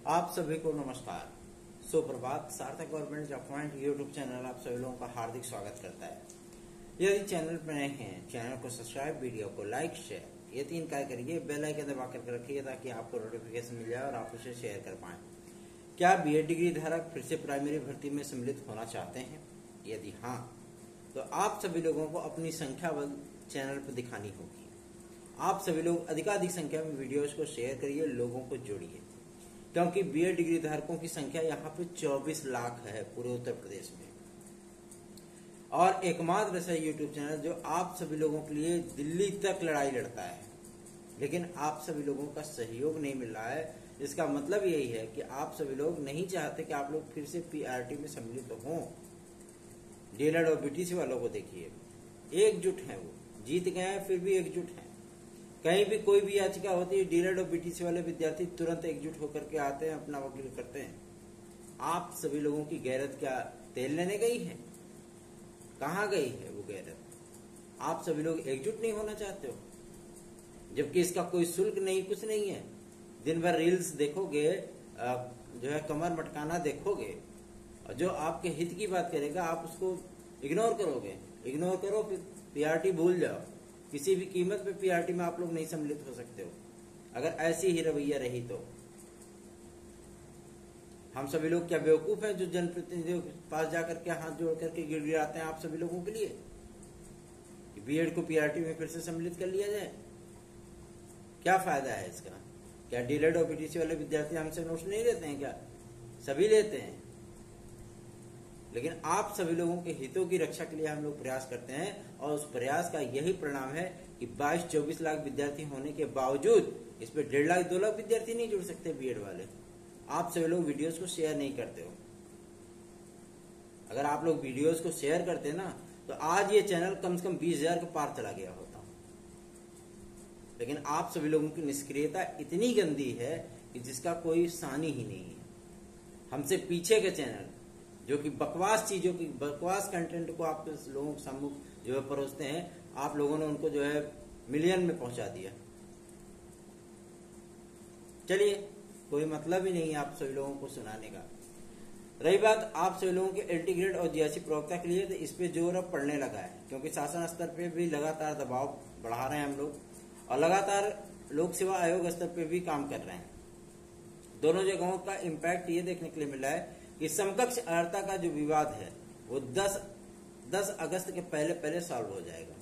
आप सभी को नमस्कार, सुप्रभात। सार्थक government job point YouTube channel आप सभी लोगों का हार्दिक स्वागत करता है। यदि चैनल पर नए हैं, चैनल को सब्सक्राइब, वीडियो को लाइक, शेयर ये 3 कार्य करिए। बेल आइकन दबा कर रखिए ताकि आपको नोटिफिकेशन मिल जाए और आप उसे शेयर कर पाएं। क्या बीएड डिग्री धारक फिर से प्राइमरी भर्ती में सम्मिलित होना चाहते हैं? यदि हाँ, तो आप सभी लोगों को अपनी संख्या बल चैनल पर दिखानी होगी। आप सभी लोग अधिकाधिक संख्या में वीडियोस को शेयर करिए, लोगों को जोड़िए, क्योंकि बीएड डिग्री धारकों की संख्या यहाँ पे 24 लाख है पूरे उत्तर प्रदेश में। और एकमात्र ऐसा यूट्यूब चैनल जो आप सभी लोगों के लिए दिल्ली तक लड़ाई लड़ता है, लेकिन आप सभी लोगों का सहयोग नहीं मिल रहा है। इसका मतलब यही है कि आप सभी लोग नहीं चाहते कि आप लोग फिर से पीआरटी में सम्मिलित हों। डीएलएड और बीटीसी वालों को देखिए, एकजुट हैं, वो जीत गए हैं फिर भी एकजुट हैं। कहीं भी कोई भी याचिका होती है, डीएलएड और बीटीसी वाले विद्यार्थी तुरंत एकजुट होकर के आते हैं, अपना वकील करते हैं। आप सभी लोगों की गैरत क्या तेल लेने गई है? कहाँ गई है वो गैरत? आप सभी लोग एकजुट नहीं होना चाहते हो, जबकि इसका कोई शुल्क नहीं, कुछ नहीं है। दिन भर रील्स देखोगे, जो है कमर मटकाना देखोगे, और जो आपके हित की बात करेगा आप उसको इग्नोर करोगे। इग्नोर करो, फिर पीआरटी भूल जाओ। किसी भी कीमत पे पीआरटी में आप लोग नहीं सम्मिलित हो सकते हो। अगर ऐसी ही रवैया रही तो हम सभी लोग क्या बेवकूफ हैं जो जनप्रतिनिधियों के पास जाकर के हाथ जोड़ करके गिड़गिड़ाते हैं आप सभी लोगों के लिए कि बीएड को पीआरटी में फिर से सम्मिलित कर लिया जाए? क्या फायदा है इसका? क्या डीएलएड और बीटीसी वाले विद्यार्थी हमसे नोट्स नहीं लेते हैं? क्या सभी लेते हैं? लेकिन आप सभी लोगों के हितों की रक्षा के लिए हम लोग प्रयास करते हैं, और उस प्रयास का यही परिणाम है कि 22-24 लाख विद्यार्थी होने के बावजूद इस पे 1.5 लाख 2 लाख विद्यार्थी नहीं जुड़ सकते बीएड वाले। आप सभी लोग वीडियोस को शेयर नहीं करते हो। अगर आप लोग वीडियोस को शेयर करते ना, तो आज ये चैनल कम से कम 20,000 के पार चला गया होता। लेकिन आप सभी लोगों की निष्क्रियता इतनी गंदी है कि जिसका कोई सानी ही नहीं है। हमसे पीछे के चैनल जो कि बकवास चीजों की, बकवास कंटेंट को आप लोगों के सम्मुख जो है परोसते हैं, आप लोगों ने उनको जो है मिलियन में पहुंचा दिया। चलिए, कोई मतलब ही नहीं है आप सभी लोगों को सुनाने का। रही बात आप सभी लोगों के एलटी ग्रेड और जीआईसी प्रवक्ता के लिए, तो इस पे जोर अब पड़ने लगा है, क्योंकि शासन स्तर पे भी लगातार दबाव बढ़ा रहे हैं हम लोग, और लगातार लोक सेवा आयोग स्तर पे भी काम कर रहे हैं। दोनों जगहों का इम्पैक्ट ये देखने के लिए मिला है कि समकक्ष अर्हता का जो विवाद है वो 10 अगस्त के पहले सॉल्व हो जाएगा,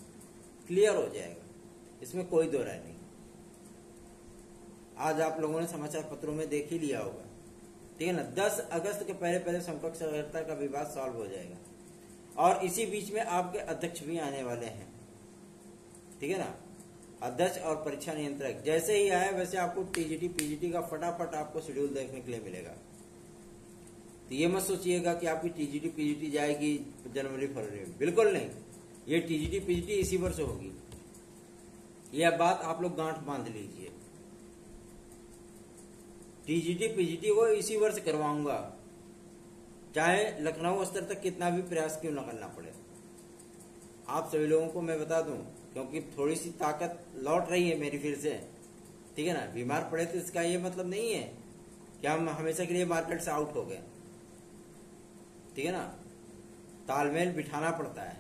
क्लियर हो जाएगा। इसमें कोई दो राय नहीं। आज आप लोगों ने समाचार पत्रों में देख ही लिया होगा, ठीक है ना। 10 अगस्त के पहले समकक्ष अर्हता का विवाद सॉल्व हो जाएगा। और इसी बीच में आपके अध्यक्ष भी आने वाले हैं, ठीक है ना। अध्यक्ष और परीक्षा नियंत्रक जैसे ही आए वैसे आपको टीजीटी पीजीटी का फटाफट आपको शेड्यूल देखने के लिए मिलेगा। तो ये मत सोचिएगा कि आपकी टीजीटी पीजीटी जाएगी जनवरी फरवरी में, बिल्कुल नहीं। ये टीजीटी पीजीटी इसी वर्ष होगी, यह बात आप लोग गांठ बांध लीजिए। टीजीटी पीजीटी को इसी वर्ष करवाऊंगा, चाहे लखनऊ स्तर तक कितना भी प्रयास क्यों न करना पड़े। आप सभी लोगों को मैं बता दूं, क्योंकि थोड़ी सी ताकत लौट रही है मेरी फिर से, ठीक है ना। बीमार पड़े तो इसका ये मतलब नहीं है कि हम हमेशा के लिए मार्केट से आउट हो गए, ठीक है ना। तालमेल बिठाना पड़ता है,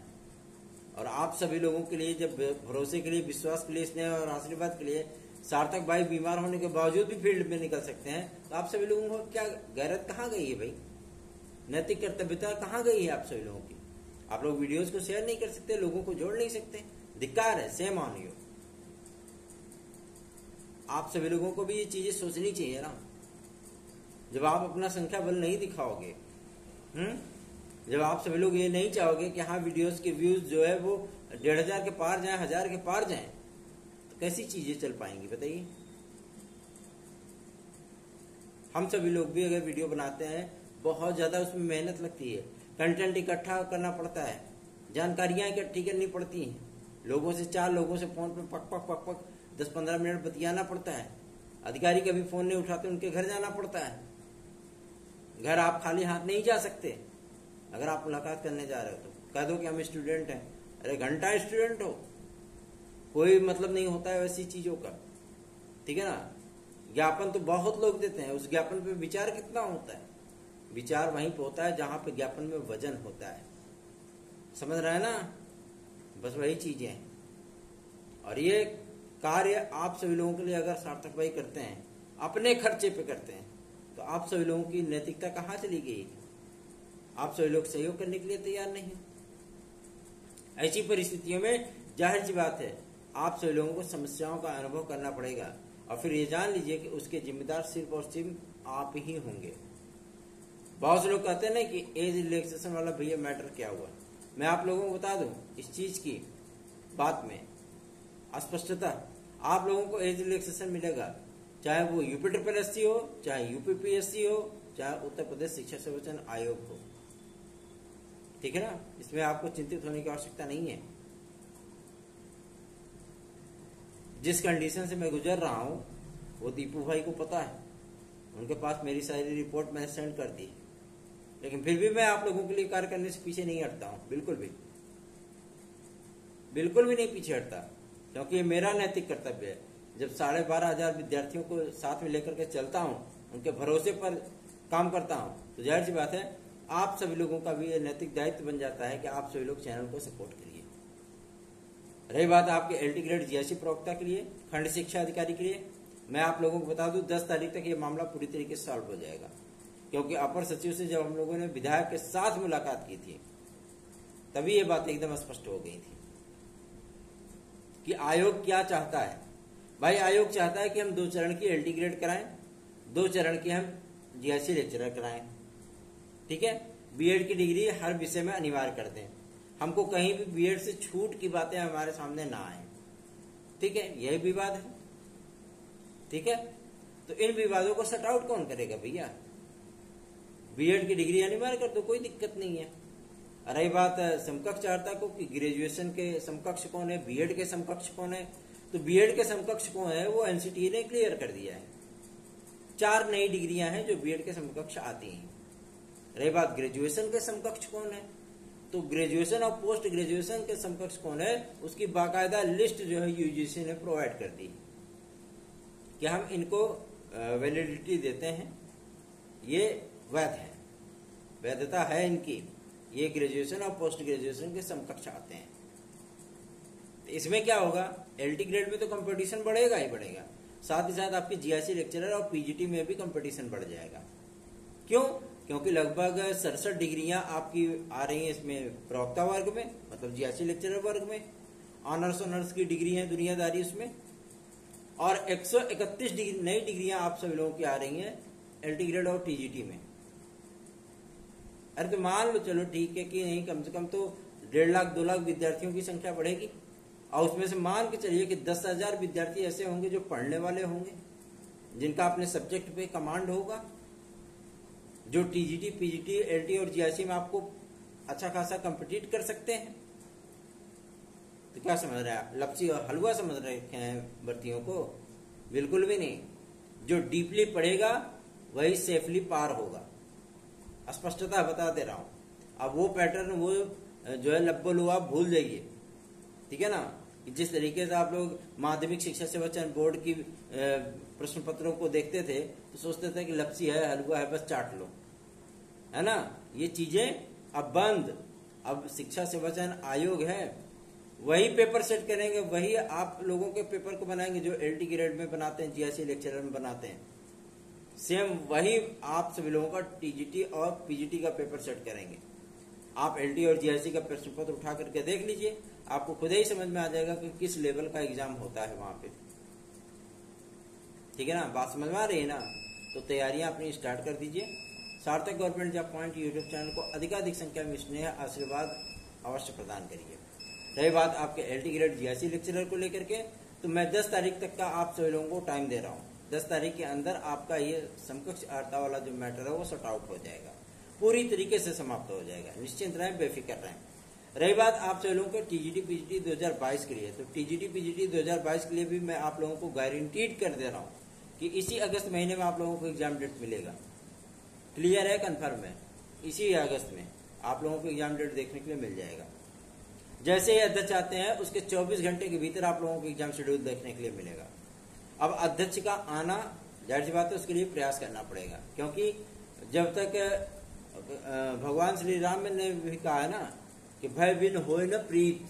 और आप सभी लोगों के लिए जब भरोसे के लिए, विश्वास के लिए, स्नेह और आशीर्वाद के लिए सार्थक भाई बीमार होने के बावजूद भी फील्ड में निकल सकते हैं, तो आप सभी लोगों को क्या गैरत कहाँ गई है भाई? नैतिक कर्तव्यता कहाँ गई है आप सभी लोगों की? आप लोग वीडियोस को शेयर नहीं कर सकते, लोगों को जोड़ नहीं सकते, धिक्कार है, सेम ऑन यू। आप सभी लोगों को भी ये चीजें सोचनी चाहिए ना। जब आप अपना संख्या बल नहीं दिखाओगे, जब आप सभी लोग ये नहीं चाहोगे कि हाँ वीडियोस के व्यूज जो है वो 1,500 के पार जाएं, 1,000 के पार जाएं, तो कैसी चीजें चल पाएंगी बताइए? हम सभी लोग भी अगर वीडियो बनाते हैं, बहुत ज्यादा उसमें मेहनत लगती है, कंटेंट इकट्ठा करना पड़ता है, जानकारियां इकट्ठी करनी पड़ती हैं, लोगों से 4 लोगों से फोन पे पक 10-15 मिनट बतियाना पड़ता है। अधिकारी कभी फोन नहीं उठाते, उनके घर जाना पड़ता है। घर आप खाली हाथ नहीं जा सकते। अगर आप मुलाकात करने जा रहे हो तो कह दो कि हम स्टूडेंट हैं। अरे घंटा स्टूडेंट हो, कोई मतलब नहीं होता है वैसी चीजों का, ठीक है ना। ज्ञापन तो बहुत लोग देते हैं, उस ज्ञापन पे विचार कितना होता है? विचार वहीं पे होता है जहां पे ज्ञापन में वजन होता है। समझ रहे हैं ना? बस वही चीजें हैं। और ये कार्य आप सभी लोगों के लिए अगर सार्थक भाई करते हैं, अपने खर्चे पे करते हैं, तो आप सभी लोगों की नैतिकता कहाँ चली गई? आप सभी लोग सहयोग करने के लिए तैयार नहीं। ऐसी परिस्थितियों में जाहिर सी बात है आप सभी लोगों को समस्याओं का अनुभव करना पड़ेगा, और फिर ये जान लीजिए कि उसके जिम्मेदार सिर्फ और सिर्फ आप ही होंगे। बहुत से लोग कहते हैं ना कि एज रिलैक्सेशन वाला भैया मैटर क्या हुआ। मैं आप लोगों को बता दूं इस चीज की बात में स्पष्टता, आप लोगों को एज रिलैक्सेशन मिलेगा, चाहे वो UPSSC हो, चाहे UPPSC हो, चाहे उत्तर प्रदेश शिक्षा सर्वेक्षण आयोग हो। ठीक है ना? इसमें आपको चिंतित होने की आवश्यकता नहीं है। जिस कंडीशन से मैं गुजर रहा हूं वो दीपू भाई को पता है, उनके पास मेरी सारी रिपोर्ट मैंने सेंड कर दी, लेकिन फिर भी मैं आप लोगों के लिए कार्य करने से पीछे नहीं हटता हूं, बिल्कुल भी नहीं पीछे हटता, क्योंकि ये मेरा नैतिक कर्तव्य है। जब 12,500 विद्यार्थियों को साथ में लेकर के चलता हूं, उनके भरोसे पर काम करता हूं, तो जाहिर सी बात है आप सभी लोगों का भी ये नैतिक दायित्व बन जाता है कि आप सभी लोग चैनल को सपोर्ट करिए। रही बात आपके LT ग्रेड GIC प्रवक्ता के लिए, खंड शिक्षा अधिकारी के लिए, मैं आप लोगों को बता दूं 10 तारीख तक ये मामला पूरी तरीके से सॉल्व हो जाएगा, क्योंकि अपर सचिव से जब हम लोगों ने विधायक के साथ मुलाकात की थी तभी ये बात एकदम स्पष्ट हो गई थी कि आयोग क्या चाहता है। भाई आयोग चाहता है कि हम 2 चरण की LT ग्रेड कराएं, 2 चरण की हम GIC लेक्चरर कराएं। ठीक है? B.Ed की डिग्री हर विषय में अनिवार्य कर दें। हमको कहीं भी B.Ed से छूट की बातें हमारे सामने ना आए। ठीक है? यही विवाद है। ठीक है? तो इन विवादों को सट आउट कौन करेगा भैया? B.Ed की डिग्री अनिवार्य कर दो, कोई दिक्कत नहीं है। रही बात समकक्षार्ता को कि ग्रेजुएशन के समकक्ष कौन है, B.Ed के समकक्ष कौन है, तो B.Ed के समकक्ष कौन है वो NCTA ने क्लियर कर दिया है। 4 नई डिग्रियां हैं जो B.Ed के समकक्ष आती हैं। रही बात ग्रेजुएशन के समकक्ष कौन है, तो ग्रेजुएशन और पोस्ट ग्रेजुएशन के समकक्ष कौन है उसकी बाकायदा लिस्ट जो है UGC ने प्रोवाइड कर दी कि हम इनको वैलिडिटी देते हैं, ये वैध है, वैधता है इनकी, ये ग्रेजुएशन और पोस्ट ग्रेजुएशन के समकक्ष आते हैं। तो इसमें क्या होगा, LT ग्रेड में तो कंपटीशन बढ़ेगा ही बढ़ेगा, साथ ही साथ आपकी GIC लेक्चरर और PGT में भी कंपटीशन बढ़ जाएगा। क्यों? क्योंकि लगभग 67 डिग्रियां आपकी आ रही हैं इसमें प्रवक्ता वर्ग में, मतलब GIC लेक्चरर वर्ग में, ऑनर्स की डिग्री है दुनियादारी उसमें, और 131 नई डिग्रियां आप सभी लोगों की आ रही हैं LT ग्रेड और TGT में। अरे तो मान लो चलो ठीक है कि नहीं, कम से कम तो 1.5 लाख 2 लाख विद्यार्थियों की संख्या बढ़ेगी, और उसमें से मान के चलिए कि 10,000 विद्यार्थी ऐसे होंगे जो पढ़ने वाले होंगे, जिनका अपने सब्जेक्ट पे कमांड होगा, जो TGT, PGT, LT और GIC में आपको अच्छा खासा कम्पिटिट कर सकते हैं। तो क्या समझ रहे हैं, लपसी और हलवा समझ रहे हैं भर्तियों को? बिल्कुल भी नहीं। जो डीपली पढ़ेगा वही सेफली पार होगा, स्पष्टता बता दे रहा हूं। अब वो पैटर्न वो जो है लब्बो आप भूल जाइए। ठीक है ना? जिस तरीके से आप लोग माध्यमिक शिक्षा सर्वेक्षण बोर्ड की प्रश्न पत्रों को देखते थे तो सोचते थे कि लपसी है, हलवा है, बस चाट लो, है ना? ये चीजें अब बंद। अब शिक्षा सर्वेक्षण आयोग है, वही पेपर सेट करेंगे, वही आप लोगों के पेपर को बनाएंगे जो LT ग्रेड में बनाते हैं, GIC लेक्चरर में बनाते हैं, सेम वही आप सभी लोगों का TGT और PGT का पेपर सेट करेंगे। आप LT और GIC का प्रश्न पत्र उठा करके देख लीजिए, आपको खुद ही समझ में आ जाएगा कि किस लेवल का एग्जाम होता है वहां पे। ठीक है ना? बात समझ में आ रही है ना? तो तैयारियां अपनी स्टार्ट कर दीजिए। सार्थक government job point YouTube channel को अधिकाधिक संख्या में स्नेह आशीर्वाद अवश्य प्रदान करिए। रही बात आपके LT ग्रेड GIC लेक्चरर को लेकर के, तो मैं 10 तारीख तक का आप सभी लोगों को टाइम दे रहा हूँ। 10 तारीख के अंदर आपका ये समकक्ष आर्ता वाला जो मैटर है वो सॉर्ट आउट हो जाएगा, पूरी तरीके से समाप्त हो जाएगा। निश्चिंत रहें, बेफिक्र रहें। रही बात आप सभी लोगों के TGT PGT 2022 के लिए, तो TGT PGT 2022 के लिए भी मैं आप लोगों को गारंटीड कर दे रहा हूँ कि इसी अगस्त महीने में आप लोगों को एग्जाम डेट मिलेगा। क्लियर है, कंफर्म है? इसी अगस्त में आप लोगों को एग्जाम डेट देखने के लिए मिल जाएगा। जैसे ही अध्यक्ष आते हैं उसके 24 घंटे के भीतर आप लोगों को एग्जाम शेड्यूल देखने के लिए मिलेगा। अब अध्यक्ष का आना जाहिर सी बात है उसके लिए प्रयास करना पड़ेगा, क्योंकि जब तक भगवान श्री राम ने भी कहा है ना कि भय बिन होय न प्रीत,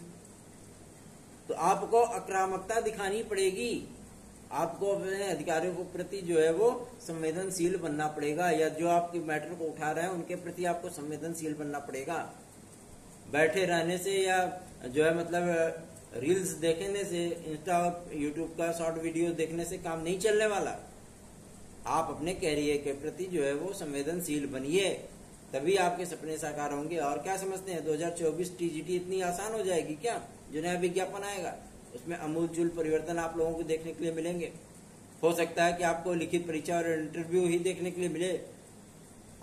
तो आपको आक्रामकता दिखानी पड़ेगी, आपको अपने अधिकारियों के प्रति जो है वो संवेदनशील बनना पड़ेगा, या जो आपके मैटर को उठा रहे हैं उनके प्रति आपको संवेदनशील बनना पड़ेगा। बैठे रहने से या जो है मतलब रील्स देखने से, इंस्टा और यूट्यूब का शॉर्ट वीडियो देखने से काम नहीं चलने वाला। आप अपने कैरियर के प्रति जो है वो संवेदनशील बनिए, तभी आपके सपने साकार होंगे। और क्या समझते हैं 2024 टीजीटी इतनी आसान हो जाएगी क्या? जो नया विज्ञापन आएगा उसमें अमूलचूल परिवर्तन आप लोगों को देखने के लिए मिलेंगे। हो सकता है कि आपको लिखित परीक्षा और इंटरव्यू ही देखने के लिए मिले।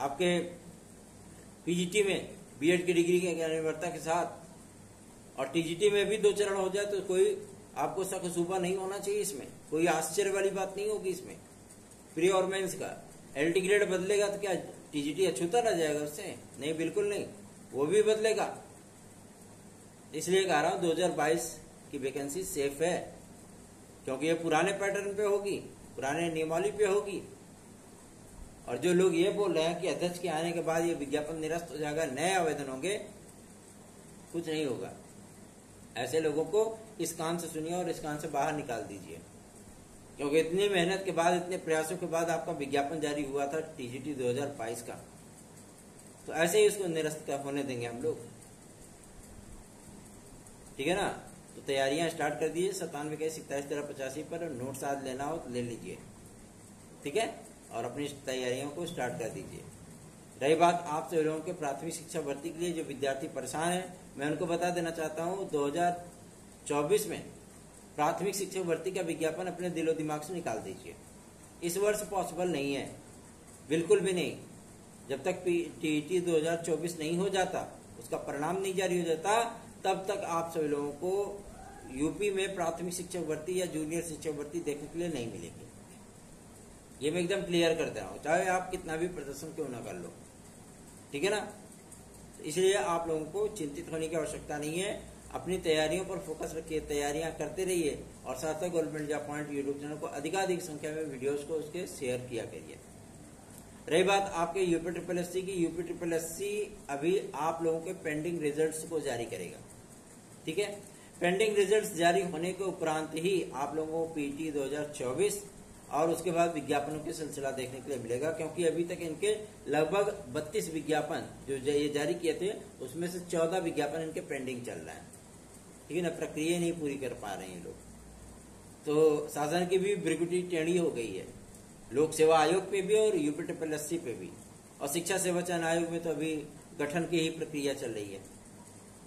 आपके पीजीटी में बीएड की डिग्री की अनिवार्यता के साथ, और टीजीटी में भी 2 चरण हो जाए तो कोई आपको शक-शुबा नहीं होना चाहिए। इसमें कोई आश्चर्य वाली बात नहीं होगी। इसमें प्री और मेंस का एलटी ग्रेड बदलेगा तो क्या टीजीटी अछूता रह जाएगा उससे? नहीं, बिल्कुल नहीं, वो भी बदलेगा। इसलिए कह रहा हूं 2022 की वैकेंसी सेफ है, क्योंकि ये पुराने पैटर्न पे होगी, पुराने नियमावली पे होगी। और जो लोग ये बोल रहे हैं कि अध्यक्ष के आने के बाद ये विज्ञापन निरस्त हो जाएगा, नए आवेदन होंगे, कुछ नहीं होगा। ऐसे लोगों को इस कान से सुनिए और इस कान से बाहर निकाल दीजिए, क्योंकि इतनी मेहनत के बाद, इतने प्रयासों के बाद आपका विज्ञापन जारी हुआ था टीजीटी 2022 का, तो ऐसे ही उसको निरस्त होने देंगे हम लोग? ठीक है ना? तो तैयारियां स्टार्ट कर दीजिए। 97 पर नोट्स आज लेना हो तो ले लीजिए, ठीक है, और अपनी तैयारियों को स्टार्ट कर दीजिए। रही बात आप सभी लोगों के प्राथमिक शिक्षा भर्ती के लिए जो विद्यार्थी परेशान है, मैं उनको बता देना चाहता हूं 2024 में प्राथमिक शिक्षक भर्ती का विज्ञापन अपने दिलो दिमाग से निकाल दीजिए। इस वर्ष पॉसिबल नहीं है, बिल्कुल भी नहीं। जब तक टीईटी 2024 नहीं हो जाता, उसका परिणाम नहीं जारी हो जाता, तब तक आप सभी लोगों को यूपी में प्राथमिक शिक्षक भर्ती या जूनियर शिक्षक भर्ती देखने के लिए नहीं मिलेगी। ये मैं एकदम क्लियर कर दे रहा हूं, चाहे आप कितना भी प्रदर्शन क्यों ना कर लो, ठीक है ना? तो इसलिए आप लोगों को चिंतित होने की आवश्यकता नहीं है। अपनी तैयारियों पर फोकस रखिए, तैयारियां करते रहिए, और साथ ही government job point YouTube channel को अधिकाधिक संख्या में वीडियोस को उसके शेयर किया करिए। रही बात आपके यूपी ट्रिपल एससी की, यूपी ट्रिपल एससी अभी आप लोगों के पेंडिंग रिजल्ट्स को जारी करेगा, ठीक है? पेंडिंग रिजल्ट्स जारी होने के उपरांत ही आप लोगों को पीटी 2024 और उसके बाद विज्ञापनों की सिलसिला देखने के लिए मिलेगा, क्योंकि अभी तक इनके लगभग 32 विज्ञापन जो ये जारी किए थे, उसमें से 14 विज्ञापन इनके पेंडिंग चल रहे हैं, ठीक है ना? प्रक्रिया नहीं पूरी कर पा रहे हैं लोग। तो शासन की भी भ्रिकुटी टेढ़ी हो गई है, लोक सेवा आयोग पे भी और यूपी ट्रिपल एससी पे भी, और शिक्षा सेवा चयन आयोग में तो अभी गठन की ही प्रक्रिया चल रही है।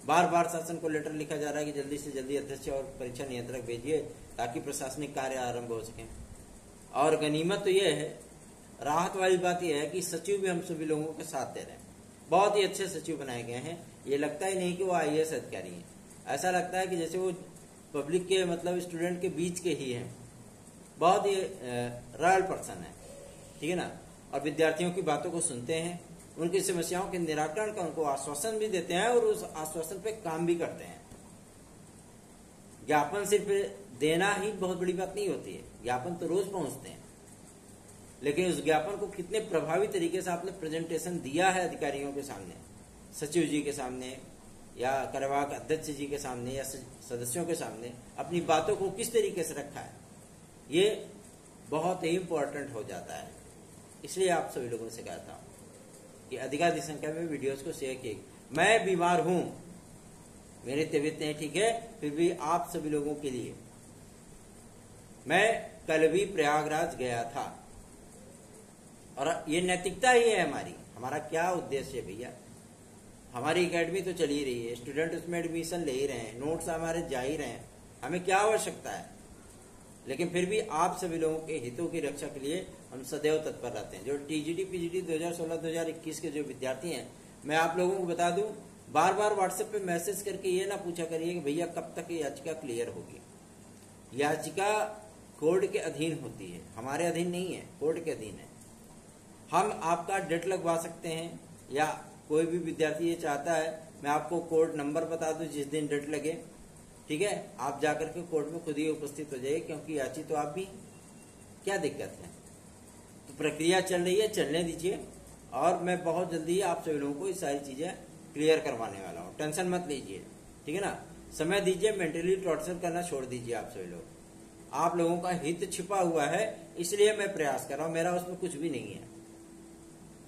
बार बार शासन को लेटर लिखा जा रहा है कि जल्दी से जल्दी अध्यक्ष और परीक्षा नियंत्रक भेजिए, ताकि प्रशासनिक कार्य आरंभ हो सके। और गनीमत तो यह है, राहत वाली बात यह है कि सचिव भी हम सभी लोगों के साथ दे रहे हैं। बहुत ही अच्छे सचिव बनाए गए हैं। ये लगता ही नहीं कि वो आईएएस अधिकारी हैं, ऐसा लगता है कि जैसे वो पब्लिक के मतलब स्टूडेंट के बीच के ही हैं। बहुत ही रॉयल पर्सन है, ठीक है ना? और विद्यार्थियों की बातों को सुनते हैं, उनकी समस्याओं के निराकरण का उनको आश्वासन भी देते हैं, और उस आश्वासन पे काम भी करते हैं। ज्ञापन सिर्फ देना ही बहुत बड़ी बात नहीं होती है, ज्ञापन तो रोज पहुंचते हैं, लेकिन उस ज्ञापन को कितने प्रभावी तरीके से आपने प्रेजेंटेशन दिया है अधिकारियों के सामने, सचिव जी के सामने, या कार्यवाहक अध्यक्ष जी के सामने, या सदस्यों के सामने अपनी बातों को किस तरीके से रखा है, ये बहुत ही इंपॉर्टेंट हो जाता है। इसलिए आप सभी लोगों से कहता हूं कि अधिकाधिक संख्या में वीडियोस को शेयर किए। मैं बीमार हूं, मेरी तबीयत नहीं ठीक है, फिर भी आप सभी लोगों के लिए मैं कल भी प्रयागराज गया था, और ये नैतिकता ही है हमारी। हमारा क्या उद्देश्य है भैया? हमारी एकेडमी तो चल ही रही है, स्टूडेंट उसमें एडमिशन ले ही रहे हैं, नोट्स हमारे जा ही रहे हैं, हमें क्या आवश्यकता है? लेकिन फिर भी आप सभी लोगों के हितों की रक्षा के लिए हम सदैव तत्पर रहते हैं। जो टीजीटी पीजीटी 2016-2021 के जो विद्यार्थी हैं, मैं आप लोगों को बता दूं, बार बार व्हाट्सएप पे मैसेज करके ये ना पूछा करिए कि भैया कब तक ये याचिका क्लियर होगी। याचिका कोर्ट के अधीन होती है, हमारे अधीन नहीं है, कोर्ट के अधीन है। हम आपका डेट लगवा सकते हैं, या कोई भी विद्यार्थी ये चाहता है मैं आपको कोर्ट नंबर बता दूं जिस दिन डेट लगे, ठीक है, आप जाकर के कोर्ट में खुद ही उपस्थित हो जाइए, क्योंकि याची तो आप भी, क्या दिक्कत है? प्रक्रिया चल रही है, चलने दीजिए, और मैं बहुत जल्दी आप सभी लोगों को ये सारी चीजें क्लियर करवाने वाला हूँ। टेंशन मत लीजिए, ठीक है ना। समय दीजिए, मेंटली टॉर्चर करना छोड़ दीजिए आप सभी लोग। आप लोगों का हित छिपा हुआ है, इसलिए मैं प्रयास कर रहा हूँ, मेरा उसमें कुछ भी नहीं है,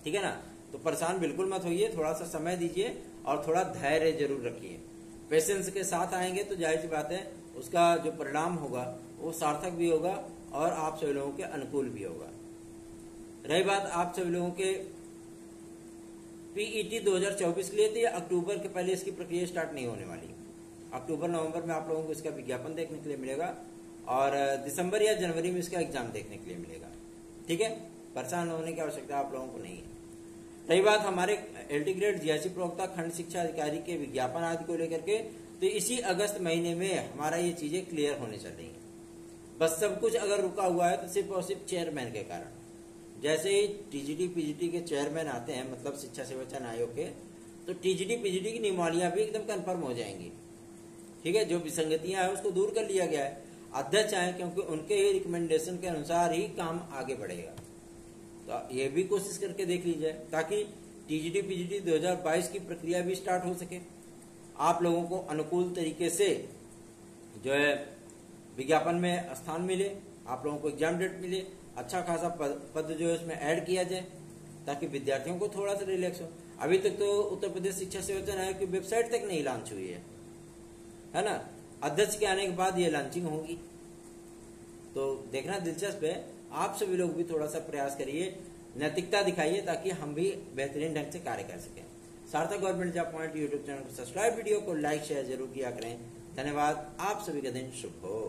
ठीक है ना। तो परेशान बिल्कुल मत होइए, थोड़ा सा समय दीजिए और थोड़ा धैर्य जरूर रखिए। पेशेंस के साथ आएंगे तो जाहिर सी बात है उसका जो परिणाम होगा वो सार्थक भी होगा और आप सभी लोगों के अनुकूल भी होगा। रही बात आप सभी लोगों के पीईटी 2024 के लिए, तो ये अक्टूबर के पहले इसकी प्रक्रिया स्टार्ट नहीं होने वाली। अक्टूबर नवंबर में आप लोगों को इसका विज्ञापन देखने के लिए मिलेगा और दिसंबर या जनवरी में इसका एग्जाम देखने के लिए मिलेगा, ठीक है। परेशान होने की आवश्यकता आप लोगों को नहीं है। रही बात हमारे एलटी ग्रेड जीआईसी प्रवक्ता खंड शिक्षा अधिकारी के विज्ञापन आदि को लेकर के, तो इसी अगस्त महीने में हमारा ये चीजें क्लियर होने चल रही है। बस सब कुछ अगर रुका हुआ है तो सिर्फ और सिर्फ चेयरमैन के कारण। जैसे ही टीजीटी पीजीटी के चेयरमैन आते हैं, मतलब शिक्षा सेवा चयन आयोग के, तो टीजीटी पीजीटी की नियमावलियां भी एकदम कंफर्म हो जाएंगी, ठीक है। जो विसंगतियां हैं उसको दूर कर लिया गया है, अध्यक्ष आए क्योंकि उनके ही रिकमेंडेशन के अनुसार ही काम आगे बढ़ेगा। तो ये भी कोशिश करके देख लीजिए ताकि टीजीटी पीजीटी 2022 की प्रक्रिया भी स्टार्ट हो सके, आप लोगों को अनुकूल तरीके से जो है विज्ञापन में स्थान मिले, आप लोगों को एग्जाम डेट मिले, अच्छा खासा पद जो है उसमें ऐड किया जाए ताकि विद्यार्थियों को थोड़ा सा रिलैक्स हो। अभी तक तो उत्तर प्रदेश शिक्षा सेवा चयन आयोग की वेबसाइट तक नहीं लॉन्च हुई है ना। अध्यक्ष के आने के बाद ये लॉन्चिंग होगी, तो देखना दिलचस्प है। आप सभी लोग भी थोड़ा सा प्रयास करिए, नैतिकता दिखाइए ताकि हम भी बेहतरीन ढंग से कार्य कर सकें। सार्थक government job point YouTube channel को सब्सक्राइब, वीडियो को लाइक शेयर जरूर किया करें। धन्यवाद। आप सभी का दिन शुभ हो।